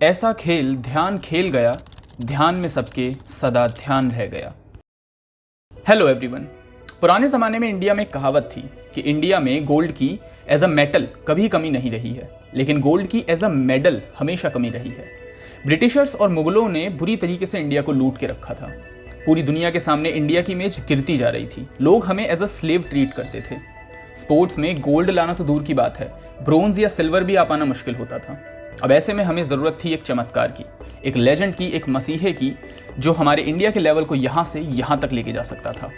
ऐसा खेल ध्यान खेल गया, ध्यान में सबके सदा ध्यान रह गया। Hello everyone. पुराने ज़माने में इंडिया में एक कहावत थी कि इंडिया में गोल्ड की एज अ मेटल कभी कमी नहीं रही है, लेकिन गोल्ड की एज अ मेडल हमेशा कमी रही है। ब्रिटिशर्स और मुगलों ने बुरी तरीके से इंडिया को लूट के रखा था। पूरी दुनिया के सामने इंडिया की इमेज गिरती जा रही थी। लोग हमें एज अ स्लेव ट्रीट करते थे। स्पोर्ट्स में गोल्ड लाना तो दूर की बात है, ब्रोंज या सिल्वर भी आ पाना मुश्किल होता था। अब ऐसे में हमें ज़रूरत थी एक चमत्कार की, एक लेजेंड की, एक मसीहे की, जो हमारे इंडिया के लेवल को यहाँ से यहाँ तक लेके जा सकता था।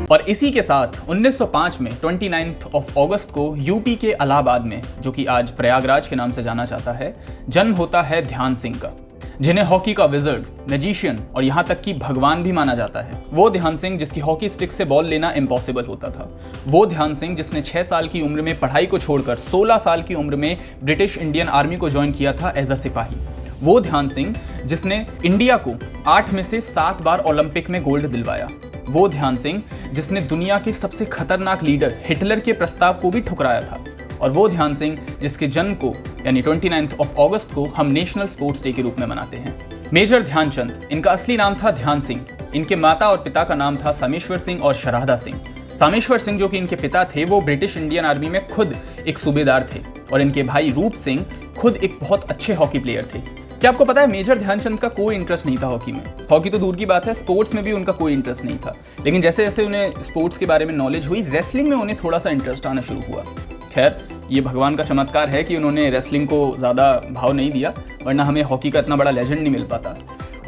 और इसी के साथ 1905 में 29 अगस्त को यूपी के इलाहाबाद में, जो कि आज प्रयागराज के नाम से जाना जाता है, जन्म होता है ध्यान सिंह का, जिन्हें हॉकी का विजर्ड, मैजिशियन और यहाँ तक कि भगवान भी माना जाता है। वो ध्यान सिंह जिसकी हॉकी स्टिक से बॉल लेना इम्पॉसिबल होता था। वो ध्यान सिंह जिसने 6 साल की उम्र में पढ़ाई को छोड़कर 16 साल की उम्र में ब्रिटिश इंडियन आर्मी को ज्वाइन किया था एज अ सिपाही। वो ध्यान सिंह जिसने इंडिया को 8 में से 7 बार ओलंपिक में गोल्ड दिलवाया। वो ध्यान सिंह जिसने दुनिया के सबसे खतरनाक लीडर हिटलर के प्रस्ताव को भी ठुकराया था। और वो ध्यान सिंह जिसके जन्म को यानी 29 अगस्त को हम नेशनल स्पोर्ट्स डे के रूप में मनाते हैं। मेजर ध्यानचंद, इनका असली नाम था ध्यान सिंह। इनके माता और पिता का नाम था सामेश्वर सिंह और शराधा सिंह। सामेश्वर सिंह जो कि इनके पिता थे, वो ब्रिटिश इंडियन आर्मी में खुद एक सूबेदार थे, और इनके भाई रूप सिंह खुद एक बहुत अच्छे हॉकी प्लेयर थे। क्या आपको पता है मेजर ध्यानचंद का कोई इंटरेस्ट नहीं था हॉकी में। हॉकी तो दूर की बात है, स्पोर्ट्स में भी उनका कोई इंटरेस्ट नहीं था। लेकिन जैसे जैसे उन्हें स्पोर्ट्स के बारे में नॉलेज हुई, रेसलिंग में उन्हें थोड़ा सा इंटरेस्ट आना शुरू हुआ। खैर, ये भगवान का चमत्कार है कि उन्होंने रेसलिंग को ज़्यादा भाव नहीं दिया, वरना हमें हॉकी का इतना बड़ा लेजेंड नहीं मिल पाता।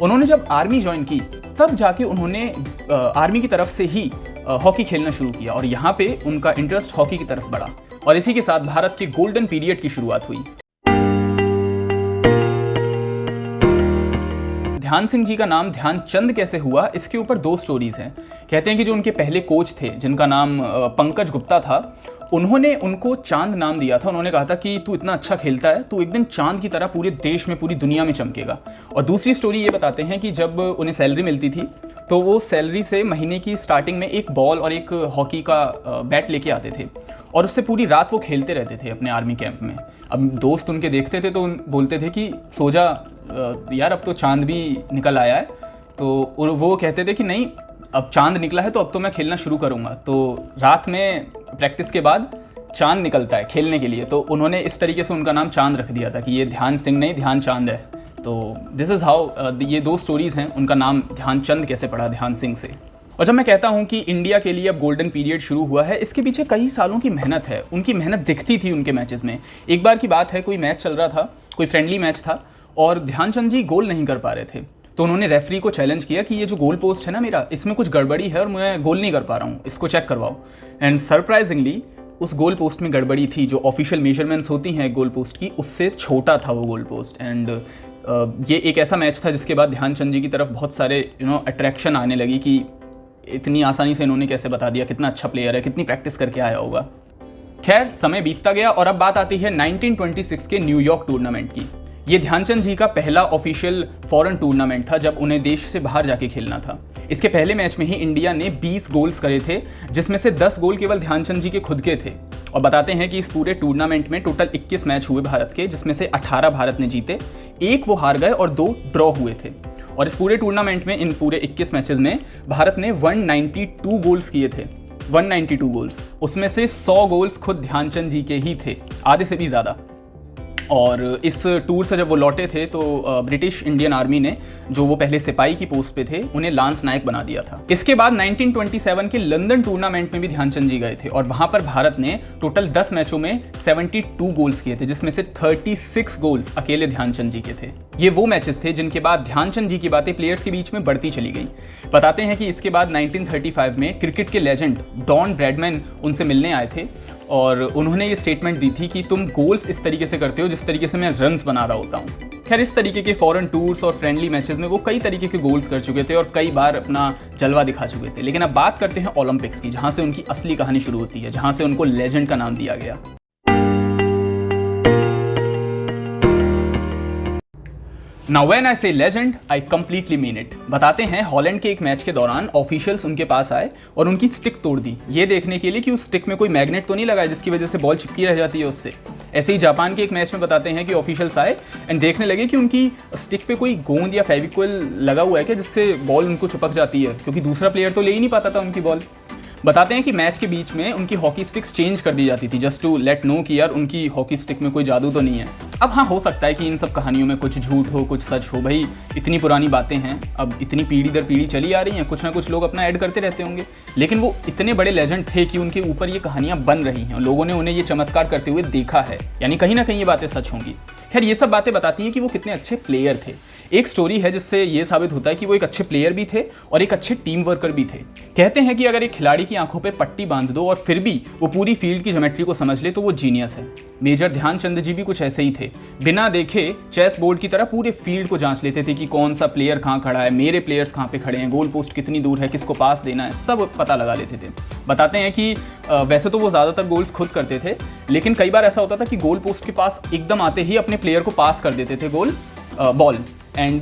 उन्होंने जब आर्मी ज्वाइन की, तब जाके उन्होंने आर्मी की तरफ से ही हॉकी खेलना शुरू किया, और यहाँ पे उनका इंटरेस्ट हॉकी की तरफ बढ़ा, और इसी के साथ भारत के गोल्डन पीरियड की शुरुआत हुई। ध्यान सिंह जी का नाम ध्यानचंद कैसे हुआ, इसके ऊपर 2 स्टोरीज हैं। कहते हैं कि जो उनके पहले कोच थे, जिनका नाम पंकज गुप्ता था, उन्होंने उनको चांद नाम दिया था। उन्होंने कहा था कि तू इतना अच्छा खेलता है, तू एक दिन चांद की तरह पूरे देश में, पूरी दुनिया में चमकेगा। और दूसरी स्टोरी ये बताते हैं कि जब उन्हें सैलरी मिलती थी, तो वो सैलरी से महीने की स्टार्टिंग में एक बॉल और एक हॉकी का बैट लेके आते थे, और उससे पूरी रात वो खेलते रहते थे अपने आर्मी कैंप में। अब दोस्त उनके देखते थे तो बोलते थे कि सो जा यार, अब तो चांद भी निकल आया है। तो वो कहते थे कि नहीं, अब चांद निकला है तो अब तो मैं खेलना शुरू करूँगा। तो रात में प्रैक्टिस के बाद चांद निकलता है खेलने के लिए, तो उन्होंने इस तरीके से उनका नाम चांद रख दिया था कि ये ध्यान सिंह नहीं, ध्यान चांद है। तो दिस इज़ हाउ ये 2 स्टोरीज़ हैं, उनका नाम ध्यानचंद कैसे पड़ा ध्यान सिंह से। और जब मैं कहता हूँ कि इंडिया के लिए अब गोल्डन पीरियड शुरू हुआ है, इसके पीछे कई सालों की मेहनत है। उनकी मेहनत दिखती थी उनके मैचेस में। एक बार की बात है, कोई मैच चल रहा था, कोई फ्रेंडली मैच था, और ध्यानचंद जी गोल नहीं कर पा रहे थे। तो उन्होंने रेफरी को चैलेंज किया कि ये जो गोल पोस्ट है ना मेरा, इसमें कुछ गड़बड़ी है और मैं गोल नहीं कर पा रहा हूँ, इसको चेक करवाओ। एंड सरप्राइजिंगली उस गोल पोस्ट में गड़बड़ी थी। जो ऑफिशियल मेजरमेंट्स होती हैं गोल पोस्ट की, उससे छोटा था वो गोल पोस्ट। एंड ये एक ऐसा मैच था जिसके बाद ध्यानचंद जी की तरफ बहुत सारे अट्रैक्शन आने लगी कि इतनी आसानी से इन्होंने कैसे बता दिया, कितना अच्छा प्लेयर है, कितनी प्रैक्टिस करके आया होगा। खैर, समय बीतता गया और अब बात आती है 1926 के न्यूयॉर्क टूर्नामेंट की। ये ध्यानचंद जी का पहला ऑफिशियल फॉरेन टूर्नामेंट था, जब उन्हें देश से बाहर जाके खेलना था। इसके पहले मैच में ही इंडिया ने 20 गोल्स करे थे, जिसमें से 10 गोल केवल ध्यानचंद जी के खुद के थे। और बताते हैं कि इस पूरे टूर्नामेंट में टोटल 21 मैच हुए भारत के, जिसमें से 18 भारत ने जीते, 1 वो हार गए और 2 ड्रॉ हुए थे। और इस पूरे टूर्नामेंट में, इन पूरे 21 मैचेस में भारत ने 192 गोल्स किए थे। 192 गोल्स, उसमें से 100 गोल्स खुद ध्यानचंद जी के ही थे, आधे से भी ज़्यादा। और इस टूर से जब वो लौटे थे, तो ब्रिटिश इंडियन आर्मी ने, जो वो पहले सिपाही की पोस्ट पे थे, उन्हें लांस नायक बना दिया था। इसके बाद 1927 के लंदन टूर्नामेंट में भी ध्यानचंद जी गए थे, और वहां पर भारत ने टोटल 10 मैचों में 72 गोल्स किए थे, जिसमें से 36 गोल्स अकेले ध्यानचंद जी के थे। ये वो मैचेस थे जिनके बाद ध्यानचंद जी की बातें प्लेयर्स के बीच में बढ़ती चली गई। बताते हैं कि इसके बाद 1935 में क्रिकेट के लेजेंड डॉन ब्रैडमैन उनसे मिलने आए थे, और उन्होंने ये स्टेटमेंट दी थी कि तुम गोल्स इस तरीके से करते हो जिस तरीके से मैं रन्स बना रहा होता हूँ। खैर, इस तरीके के फॉरेन टूर्स और फ्रेंडली मैचेस में वो कई तरीके के गोल्स कर चुके थे और कई बार अपना जलवा दिखा चुके थे। लेकिन अब बात करते हैं ओलंपिक्स की, जहाँ से उनकी असली कहानी शुरू होती है, जहाँ से उनको लेजेंड का नाम दिया गया। नाउ व्हेन आई से legend I completely mean it. बताते हैं हॉलैंड के एक मैच के दौरान ऑफिशियल्स उनके पास आए और उनकी स्टिक तोड़ दी, ये देखने के लिए कि उस स्टिक में कोई मैग्नेट तो नहीं लगा है जिसकी वजह से बॉल चिपकी रह जाती है उससे। ऐसे ही जापान के एक मैच में बताते हैं कि ऑफिशियल्स आए एंड देखने लगे कि उनकी स्टिक पे कोई गोंद या फेविक्विल लगा हुआ है क्या जिससे बॉल उनको चिपक जाती है, क्योंकि दूसरा प्लेयर तो ले ही नहीं पाता था उनकी बॉल। बताते हैं कि मैच के बीच में उनकी हॉकी स्टिक्स चेंज कर दी जाती थी जस्ट टू लेट नो कि यार उनकी हॉकी स्टिक में कोई जादू तो नहीं है। अब हाँ, हो सकता है कि इन सब कहानियों में कुछ झूठ हो कुछ सच हो, भाई इतनी पुरानी बातें हैं, अब इतनी पीढ़ी दर पीढ़ी चली आ रही हैं, कुछ ना कुछ लोग अपना ऐड करते रहते होंगे। लेकिन वो इतने बड़े लेजेंड थे कि उनके ऊपर ये कहानियां बन रही हैं और लोगों ने उन्हें ये चमत्कार करते हुए देखा है, यानी कहीं ना कहीं ये बातें सच होंगी। खैर, ये सब बातें बताती हैं कि वो कितने अच्छे प्लेयर थे। एक स्टोरी है जिससे ये साबित होता है कि वो एक अच्छे प्लेयर भी थे और एक अच्छे टीम वर्कर भी थे। कहते हैं कि अगर एक खिलाड़ी की आंखों पे पट्टी बांध दो और फिर भी वो पूरी फील्ड की ज्योमेट्री को समझ ले तो वो जीनियस है। मेजर ध्यानचंद जी भी कुछ ऐसे ही थे, बिना देखे चेस बोर्ड की तरह पूरे फील्ड को जांच लेते थे कि कौन सा प्लेयर कहाँ खड़ा है, मेरे प्लेयर्स कहाँ पे खड़े हैं, गोल पोस्ट कितनी दूर है, किसको पास देना है, सब पता लगा लेते थे। बताते हैं कि वैसे तो वो ज़्यादातर गोल्स खुद करते थे, लेकिन कई बार ऐसा होता था कि गोल पोस्ट के पास एकदम आते ही अपने प्लेयर को पास कर देते थे बॉल एंड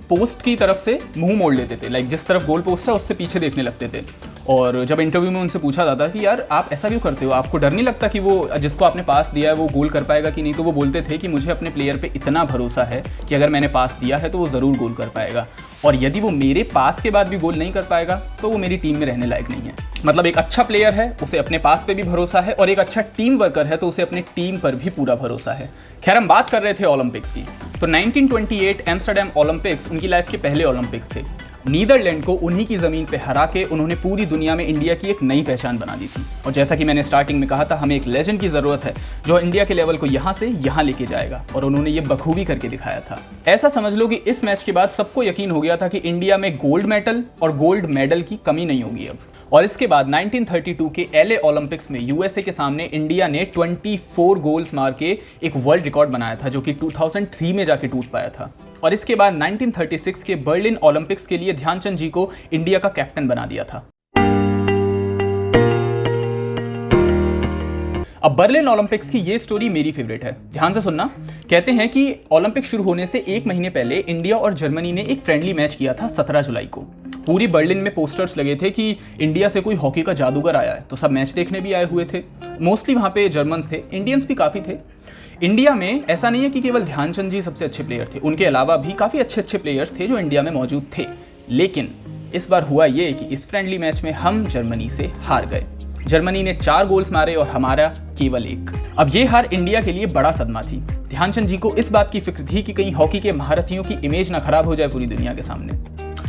पोस्ट की तरफ से मुंह मोड़ लेते थे, लाइक जिस तरफ गोल पोस्ट है उससे पीछे देखने लगते थे। और जब इंटरव्यू में उनसे पूछा जाता कि यार आप ऐसा क्यों करते हो, आपको डर नहीं लगता कि वो जिसको आपने पास दिया है वो गोल कर पाएगा कि नहीं, तो वो बोलते थे कि मुझे अपने प्लेयर पे इतना भरोसा है कि अगर मैंने पास दिया है तो वो ज़रूर गोल कर पाएगा, और यदि वो मेरे पास के बाद भी गोल नहीं कर पाएगा तो वो मेरी टीम में रहने लायक नहीं है। मतलब एक अच्छा प्लेयर है, उसे अपने पास पे भी भरोसा है, और एक अच्छा टीम वर्कर है तो उसे अपने टीम पर भी पूरा भरोसा है। खैर, हम बात कर रहे थे ओलंपिक्स की, तो 1928 एम्स्टर्डम ओलंपिक्स उनकी लाइफ के पहले ओलंपिक्स थे। नीदरलैंड को उन्हीं की ज़मीन पे हरा के उन्होंने पूरी दुनिया में इंडिया की एक नई पहचान बना दी थी। और जैसा कि मैंने स्टार्टिंग में कहा था, हमें एक लेजेंड की ज़रूरत है जो इंडिया के लेवल को यहाँ से यहाँ लेके जाएगा, और उन्होंने ये बखूबी करके दिखाया था। ऐसा समझ लो कि इस मैच के बाद सबको यकीन हो गया था कि इंडिया में गोल्ड मेडल और गोल्ड मेडल की कमी नहीं होगी अब। और इसके बाद 1932 के एलए ओलंपिक्स में यूएसए के सामने इंडिया ने 24 गोल्स मार के एक वर्ल्ड रिकॉर्ड बनाया था जो कि 2003 में जाके टूट पाया था। और इसके बाद 1936 के बर्लिन ओलंपिक्स के लिए ध्यानचंद जी को इंडिया का कैप्टन बना दिया था। अब बर्लिन ओलंपिक्स की ये स्टोरी मेरी फेवरेट है, ध्यान से सुनना। कहते हैं कि ओलंपिक शुरू होने से एक महीने पहले इंडिया और जर्मनी ने एक फ्रेंडली मैच किया था 17 जुलाई को। पूरी बर्लिन में पोस्टर्स लगे थे कि इंडिया से कोई हॉकी का जादूगर आया है, तो सब मैच देखने भी आए हुए थे। मोस्टली वहाँ पे जर्मन्स थे, इंडियंस भी काफ़ी थे। इंडिया में ऐसा नहीं है कि केवल ध्यानचंद जी सबसे अच्छे प्लेयर थे, उनके अलावा भी काफ़ी अच्छे अच्छे प्लेयर्स थे जो इंडिया में मौजूद थे। लेकिन इस बार हुआ ये कि इस फ्रेंडली मैच में हम जर्मनी से हार गए। जर्मनी ने 4 गोल्स मारे और हमारा केवल 1। अब ये हार इंडिया के लिए बड़ा सदमा थी। ध्यानचंद जी को इस बात की फिक्र थी कि कहीं हॉकी के महारथियों की इमेज ना खराब हो जाए पूरी दुनिया के सामने।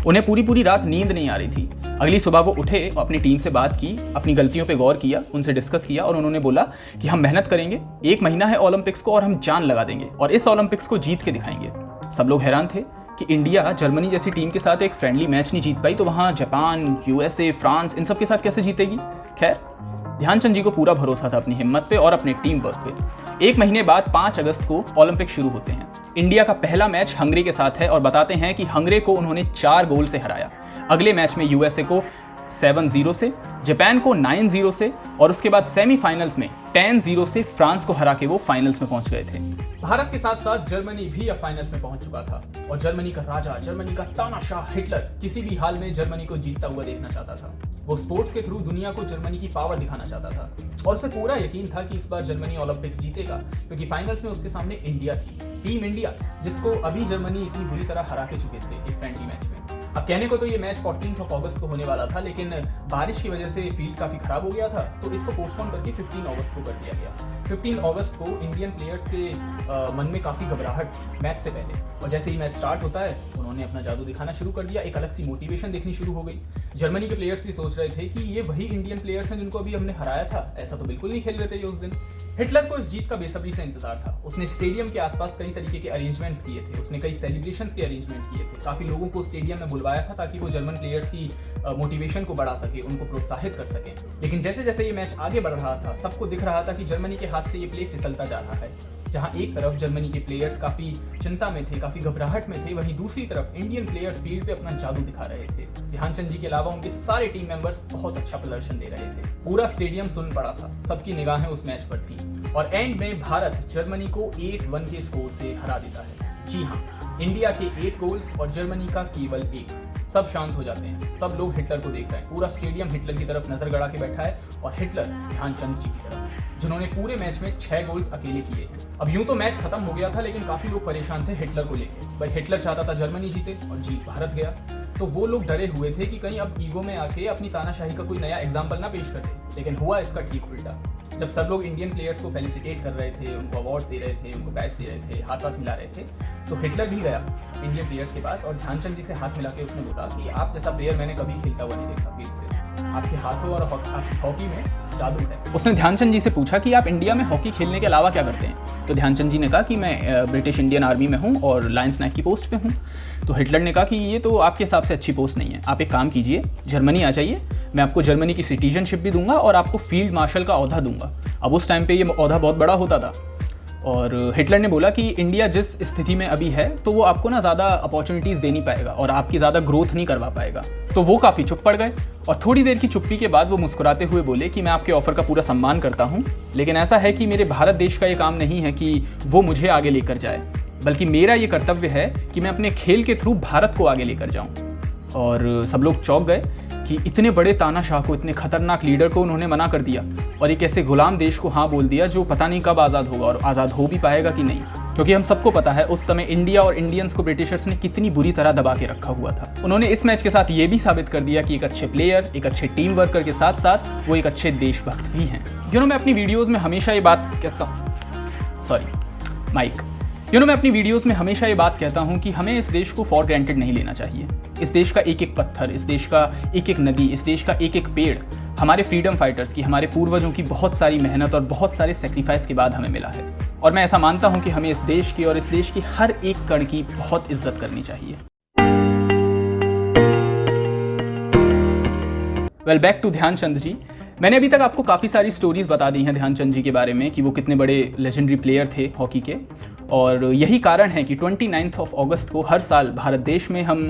उन्हें पूरी रात नींद नहीं आ रही थी। अगली सुबह वो उठे और अपनी टीम से बात की, अपनी गलतियों पे गौर किया, उनसे डिस्कस किया, और उन्होंने बोला कि हम मेहनत करेंगे, 1 महीना है ओलंपिक्स को और हम जान लगा देंगे और इस ओलंपिक्स को जीत के दिखाएंगे। सब लोग हैरान थे कि इंडिया जर्मनी जैसी टीम के साथ एक फ्रेंडली मैच नहीं जीत पाई, तो वहाँ जापान, यूएसए, फ्रांस, इन सब के साथ कैसे जीतेगी। खैर, ध्यानचंद जी को पूरा भरोसा था अपनी हिम्मत पे और अपने टीम वर्क पे। 1 महीने बाद 5 अगस्त को ओलंपिक शुरू होते हैं। इंडिया का पहला मैच हंगरी के साथ है और बताते हैं कि हंगरी को उन्होंने 4 गोल से हराया। अगले मैच में यूएसए को 7-0 से, जापान को 9-0 से, और उसके बाद सेमीफाइनल्स में 10-0 से फ्रांस को हरा के वो फाइनल्स में पहुंच गए थे। भारत के साथ साथ जर्मनी भी अब फाइनल्स में पहुंच चुका था, और जर्मनी का राजा, जर्मनी का तानाशाह हिटलर किसी भी हाल में जर्मनी को जीतता हुआ देखना चाहता था। वो स्पोर्ट्स के थ्रू दुनिया को जर्मनी की पावर दिखाना चाहता था, और उसे पूरा यकीन था कि इस बार जर्मनी ओलंपिक्स जीतेगा, क्योंकि फाइनल्स में उसके सामने इंडिया थी, टीम इंडिया, जिसको अभी जर्मनी इतनी बुरी तरह हरा के चुके थे एक फ्रेंडली मैच में। अब कहने को तो ये मैच 14 अगस्त को होने वाला था, लेकिन बारिश की वजह से फील्ड काफ़ी खराब हो गया था, तो इसको पोस्टपोन करके 15 अगस्त को कर दिया गया। 15 अगस्त को इंडियन प्लेयर्स के मन में काफ़ी घबराहट मैच से पहले, और जैसे ही मैच स्टार्ट होता है उन्होंने अपना जादू दिखाना शुरू कर दिया। एक अलग सी मोटिवेशन देखनी शुरू हो गई। जर्मनी के प्लेयर्स भी सोच रहे थे कि ये वही इंडियन प्लेयर्स हैं जिनको अभी हमने हराया था, ऐसा तो बिल्कुल नहीं खेल रहे थे ये उस दिन। हिटलर को इस जीत का बेसब्री से इंतजार था। उसने स्टेडियम के आसपास कई तरीके के अरेंजमेंट्स किए थे, उसने कई सेलिब्रेशंस के अरेंजमेंट किए थे, काफ़ी लोगों को स्टेडियम में बुलवाया था ताकि वो जर्मन प्लेयर्स की मोटिवेशन को बढ़ा सके, उनको प्रोत्साहित कर सके। लेकिन जैसे जैसे ये मैच आगे बढ़ रहा था, सबको दिख रहा था कि जर्मनी के हाथ से ये प्ले फिसलता जा रहा है। जहां एक तरफ जर्मनी के प्लेयर्स काफ़ी चिंता में थे, काफ़ी घबराहट में थे, वहीं दूसरी तरफ इंडियन प्लेयर्स फील्ड पे अपना जादू दिखा रहे थे। ध्यानचंद जी के अलावा उनके सारे टीम मेंबर्स बहुत अच्छा प्रदर्शन दे रहे थे। पूरा स्टेडियम सुन पड़ा था, सबकी निगाहें उस मैच पर थी, और एंड में भारत जर्मनी को 8-1 के स्कोर से हरा देता है। जी हाँ, इंडिया के 8 गोल्स और जर्मनी का केवल 1। सब शांत हो जाते हैं, सब लोग हिटलर को देख रहे हैं। पूरा स्टेडियम हिटलर की तरफ नजर गड़ा के बैठा है और हिटलर ध्यानचंद जी की तरफ, जिन्होंने पूरे मैच में 6 गोल्स अकेले किए हैं। अब यूं तो मैच खत्म हो गया था, लेकिन काफी लोग परेशान थे हिटलर को लेकर। भाई हिटलर चाहता था जर्मनी जीते और जीत भारत गया, तो वो लोग डरे हुए थे कि कहीं अब ईगो में आके अपनी तानाशाही का कोई नया एग्जाम्पल ना पेश कर दे। लेकिन हुआ इसका ठीक उल्टा। जब सब लोग इंडियन प्लेयर्स को फेलिसिटेट कर रहे थे, उनको अवार्ड्स दे रहे थे, उनको प्राइज दे रहे थे, हाथ हाथ मिला रहे थे, तो हिटलर भी गया इंडियन प्लेयर्स के पास और ध्यानचंद जी से हाथ मिला के उसने बोला कि आप जैसा प्लेयर मैंने कभी खेलता हुआ नहीं देखा फील्ड पे। आपके हाथों और हॉकी में जादू है। उसने ध्यानचंद जी से पूछा कि आप इंडिया में हॉकी खेलने के अलावा क्या करते हैं? तो ध्यानचंद जी ने कहा कि मैं ब्रिटिश इंडियन आर्मी में हूँ और लायंस नायक की पोस्ट पे हूँ। तो हिटलर ने कहा कि ये तो आपके हिसाब से अच्छी पोस्ट नहीं है, आप एक काम कीजिए, जर्मनी आ जाइए, मैं आपको जर्मनी की सिटीजनशिप भी दूंगा और आपको फील्ड मार्शल का ओहदा दूंगा। अब उस टाइम पे ये ओहदा बहुत बड़ा होता था और हिटलर ने बोला कि इंडिया जिस स्थिति में अभी है तो वो आपको ना ज़्यादा अपॉर्चुनिटीज़ दे नहीं पाएगा और आपकी ज़्यादा ग्रोथ नहीं करवा पाएगा। तो वो काफ़ी चुप पड़ गए और थोड़ी देर की चुप्पी के बाद वो मुस्कुराते हुए बोले कि मैं आपके ऑफर का पूरा सम्मान करता हूँ, लेकिन ऐसा है कि मेरे भारत देश का ये काम नहीं है कि वो मुझे आगे लेकर जाए, बल्कि मेरा ये कर्तव्य है कि मैं अपने खेल के थ्रू भारत को आगे लेकर जाऊँ। और सब लोग चौंक गए कि इतने बड़े तानाशाह को, इतने खतरनाक लीडर को उन्होंने मना कर दिया और एक ऐसे गुलाम देश को हाँ बोल दिया जो पता नहीं कब आज़ाद होगा और आज़ाद हो भी पाएगा कि नहीं। क्योंकि हम सबको पता है उस समय इंडिया और इंडियंस को ब्रिटिशर्स ने कितनी बुरी तरह दबा के रखा हुआ था। उन्होंने इस मैच के साथ ये भी साबित कर दिया कि एक अच्छे प्लेयर, एक अच्छे टीम वर्कर के साथ साथ वो एक अच्छे देशभक्त भी हैं। मैं अपनी वीडियोज़ में हमेशा ये बात कहता हूँ, मैं अपनी वीडियोस में हमेशा ये बात कहता हूँ कि हमें इस देश को फॉर ग्रांटेड नहीं लेना चाहिए। इस देश का एक एक पत्थर, इस देश का एक एक नदी, इस देश का एक एक पेड़ हमारे फ्रीडम फाइटर्स की, हमारे पूर्वजों की बहुत सारी मेहनत और बहुत सारे सेक्रीफाइस के बाद हमें मिला है। और मैं ऐसा मानता हूँ कि हमें इस देश की और इस देश की हर एक कण की बहुत इज्जत करनी चाहिए। बैक टू ध्यानचंद जी। मैंने अभी तक आपको काफ़ी सारी स्टोरीज़ बता दी हैं ध्यानचंद जी के बारे में कि वो कितने बड़े लेजेंडरी प्लेयर थे हॉकी के, और यही कारण है कि 29 अगस्त को हर साल भारत देश में हम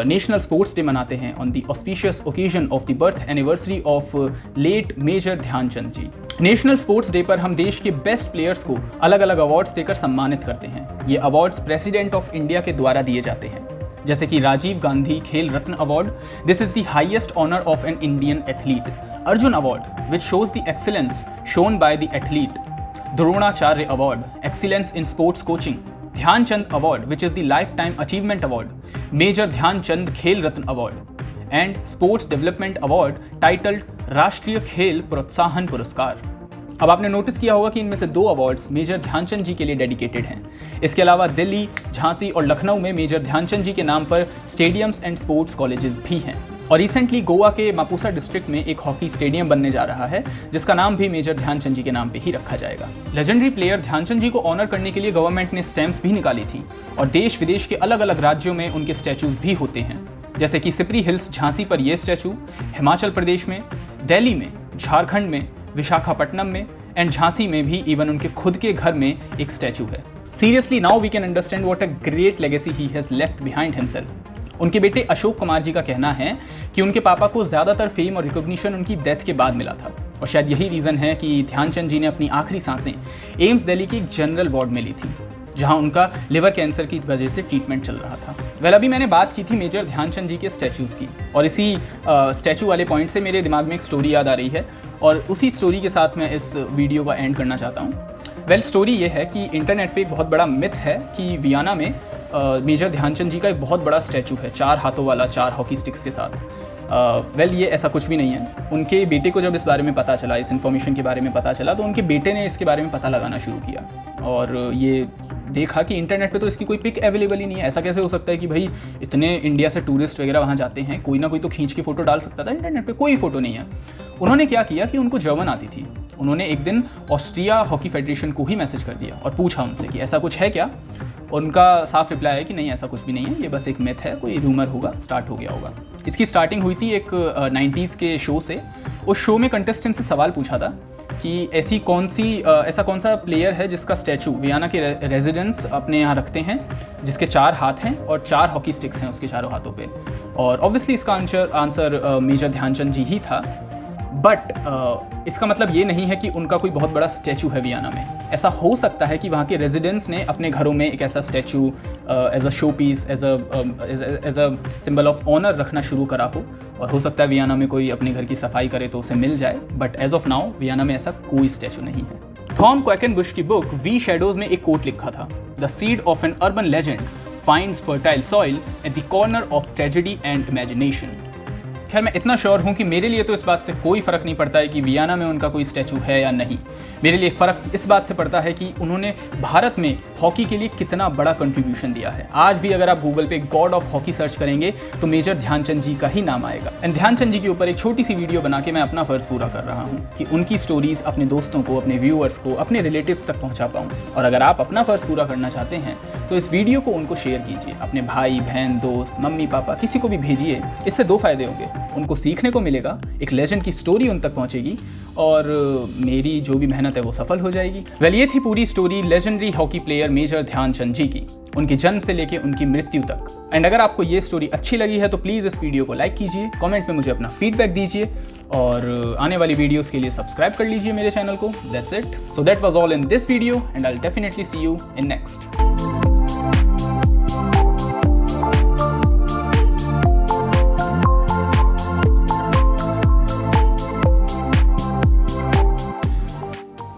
नेशनल स्पोर्ट्स डे मनाते हैं on the auspicious occasion of the birth anniversary of late major Dhyanchand ji. National sports day पर हम देश के बेस्ट प्लेयर्स को अलग अलग अवार्ड्स देकर सम्मानित करते हैं। ये अवार्ड्स प्रेसिडेंट ऑफ इंडिया के द्वारा दिए जाते हैं, जैसे कि Rajiv Gandhi Khel Ratna award, this is the highest honour of an Indian athlete. Arjun award, which shows the excellence shown by the athlete. Dronacharya award, excellence in sports coaching. Dhyanchand award, which is the lifetime achievement award. Major Dhyanchand Khel Ratna award and sports development award titled Rashtriya Khel प्रोत्साहन पुरस्कार। अब आपने notice किया होगा कि इनमें से 2 awards major Dhyanchand जी के लिए डेडिकेटेड हैं। इसके अलावा दिल्ली, झांसी और लखनऊ में मेजर ध्यानचंद जी के नाम पर स्टेडियम्स एंड स्पोर्ट्स कॉलेजेस भी हैं। और रिसेंटली गोवा के मापुसा डिस्ट्रिक्ट में एक हॉकी स्टेडियम बनने जा रहा है, जिसका नाम भी मेजर ध्यानचंद जी के नाम पे ही रखा जाएगा। लेजेंडरी प्लेयर ध्यानचंद जी को ऑनर करने के लिए गवर्नमेंट ने स्टैम्प्स भी निकाली थी और देश विदेश के अलग अलग राज्यों में उनके स्टैचूज भी होते हैं, जैसे कि सिपरी हिल्स झांसी पर यह स्टैचू, हिमाचल प्रदेश में, दिल्ली में, झारखंड में, विशाखापट्टनम में एंड झांसी में भी इवन उनके खुद के घर में एक स्टैचू है। Seriously now we can understand what a great legacy he has left behind himself. उनके बेटे अशोक कुमार जी का कहना है कि उनके पापा को ज़्यादातर फेम और रिकॉग्निशन उनकी डेथ के बाद मिला था, और शायद यही रीज़न है कि ध्यानचंद जी ने अपनी आखिरी सांसें एम्स दिल्ली के एक जनरल वार्ड में ली थी, जहां उनका लिवर कैंसर की वजह से ट्रीटमेंट चल रहा था। अभी मैंने बात की थी मेजर ध्यानचंद जी के स्टैचूज़ की, और इसी स्टैचू वाले पॉइंट से मेरे दिमाग में एक स्टोरी याद आ रही है, और उसी स्टोरी के साथ मैं इस वीडियो का एंड करना चाहता हूँ। स्टोरी ये है कि इंटरनेट पे एक बहुत बड़ा मिथ है कि वियना में मेजर ध्यानचंद जी का एक बहुत बड़ा स्टैचू है, 4 हाथों वाला, 4 हॉकी स्टिक्स के साथ। ये ऐसा कुछ भी नहीं है। उनके बेटे को जब इस बारे में पता चला, इस इन्फॉर्मेशन के बारे में पता चला, तो उनके बेटे ने इसके बारे में पता लगाना शुरू किया और ये देखा कि इंटरनेट पे तो इसकी कोई पिक अवेलेबल ही नहीं है। ऐसा कैसे हो सकता है कि भाई इतने इंडिया से टूरिस्ट वगैरह वहाँ जाते हैं, कोई ना कोई तो खींच के फ़ोटो डाल सकता था, इंटरनेट पे कोई फ़ोटो नहीं है। उन्होंने क्या किया कि उनको जर्मन आती थी, उन्होंने एक दिन ऑस्ट्रिया हॉकी फेडरेशन को ही मैसेज कर दिया और पूछा उनसे कि ऐसा कुछ है क्या। उनका साफ रिप्लाई है कि नहीं, ऐसा कुछ भी नहीं है, ये बस एक मिथ है, कोई रूमर होगा, स्टार्ट हो गया होगा। इसकी स्टार्टिंग हुई थी एक 90s के शो से। उस शो में कंटेस्टेंट से सवाल पूछा था कि ऐसा कौन सा प्लेयर है जिसका स्टैचू वियना के रेजिडेंट्स अपने यहाँ रखते हैं, जिसके 4 हाथ हैं और 4 हॉकी स्टिक्स हैं उसके चारों हाथों पे। और ऑब्वियसली इसका आंसर मेजर ध्यानचंद जी ही था। बट इसका मतलब ये नहीं है कि उनका कोई बहुत बड़ा स्टैचू है वियना में। ऐसा हो सकता है कि वहाँ के रेजिडेंट्स ने अपने घरों में एक ऐसा statue as a showpiece, as a symbol of honour रखना शुरू करा हो, और हो सकता है वियना में कोई अपने घर की सफाई करे तो उसे मिल जाए। But as of now Vienna में ऐसा कोई स्टैचू नहीं है। थॉम क्वैकेनबुश की बुक वी शैडोज में एक कोट लिखा था, the seed of N urban legend finds fertile soil at the corner of tragedy and imagination. खैर, मैं इतना श्योर हूँ कि मेरे लिए तो इस बात से कोई फ़र्क नहीं पड़ता है कि वियना में उनका कोई स्टैचू है या नहीं। मेरे लिए फ़र्क इस बात से पड़ता है कि उन्होंने भारत में हॉकी के लिए कितना बड़ा कंट्रीब्यूशन दिया है। आज भी अगर आप गूगल पे गॉड ऑफ हॉकी सर्च करेंगे तो मेजर ध्यानचंद जी का ही नाम आएगा। एंड ध्यानचंद जी के ऊपर एक छोटी सी वीडियो बना के मैं अपना फ़र्ज़ पूरा कर रहा हूँ कि उनकी स्टोरीज़ अपने दोस्तों को, अपने व्यूअर्स को, अपने रिलेटिव्स तक पहुँचा पाऊँ। और अगर आप अपना फ़र्ज़ पूरा करना चाहते हैं तो इस वीडियो को उनको शेयर कीजिए, अपने भाई बहन, दोस्त, मम्मी पापा, किसी को भी भेजिए। इससे दो फायदे होंगे, उनको सीखने को मिलेगा, एक लेजेंड की स्टोरी उन तक पहुंचेगी, और मेरी जो भी मेहनत है वो सफल हो जाएगी। वेल, ये थी पूरी story legendary hockey player major Dhyanchand ji की, उनके जन्म से लेके उनकी मृत्यु तक। एंड अगर आपको ये स्टोरी अच्छी लगी है तो प्लीज़ इस वीडियो को लाइक कीजिए, कमेंट में मुझे अपना फीडबैक दीजिए, और आने वाली वीडियोस के लिए सब्सक्राइब कर लीजिए मेरे चैनल को। That's it. So that was all in this video and I will definitely see you in next.